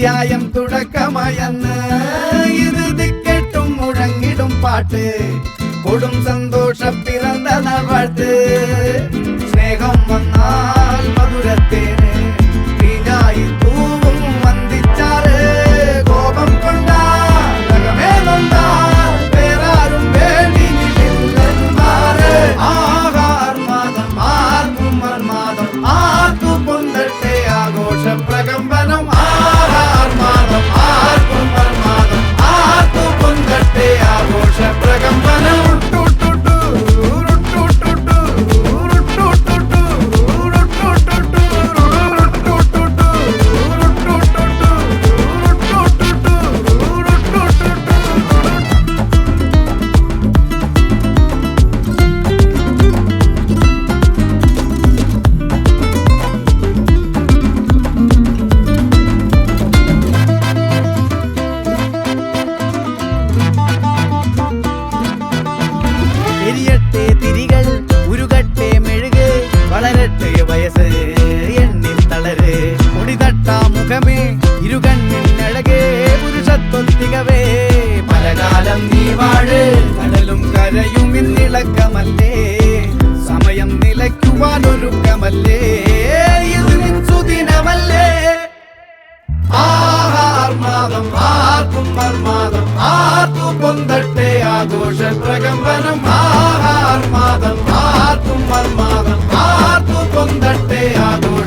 അധ്യായം തുടക്കമയന്ന് ഇത് ദിക്കെട്ടും മുഴങ്ങിടും പാട്ട് കൊടും സന്തോഷ പിറന്ന നാൾവാഴ്ത്ത് സ്നേഹം വന്നാൽ മധുരത്തേന് തീഞ്ഞായി തൂവും വന്ദിച്ചാറ് കോപം കൊണ്ടാൽ നഖമേ നൊന്താൽ വേറാരും വേണ്ടി നിന്നില്ലെന്നാറ് ആഹാർമാദം ആർക്കും മർമാദം ആർക്കു പൊന്തട്ടെ ആഘോഷ പ്രകമ്പനം ആഹാർമാദം ആർക്കും മർമാദം ആർക്കു പൊന്തട്ടെ ആഘോഷ പ്രകമ്പനം എരിയട്ടെ തിരികൾ ഉരുകട്ടെ മെഴുക് വളരട്ടെ വയസ്സ് എണ്ണിൽ തളര് മുടിതട്ടാ മുഖമേ ഇരുകണ്ണിനഴകേ പുരുഷത്വത്തികവേ പലകാലം നീ വാഴ് കടലും കരയും ഇന്നിളക്കമല്ലേ സമയം നിലയ്ക്കുവാനൊരുക്കമല്ലേ ഇത് നിൻ സുദിനമല്ലേ ആഹാർമാദം ആർക്കും മർമാദം ആർക്കു പൊന്തട്ടെ ആഘോഷ പ്രകമ്പനം ആഹാർമാദം ആർക്കും മർമാദം ആർക്കു പൊന്തട്ടെ ആഘോഷ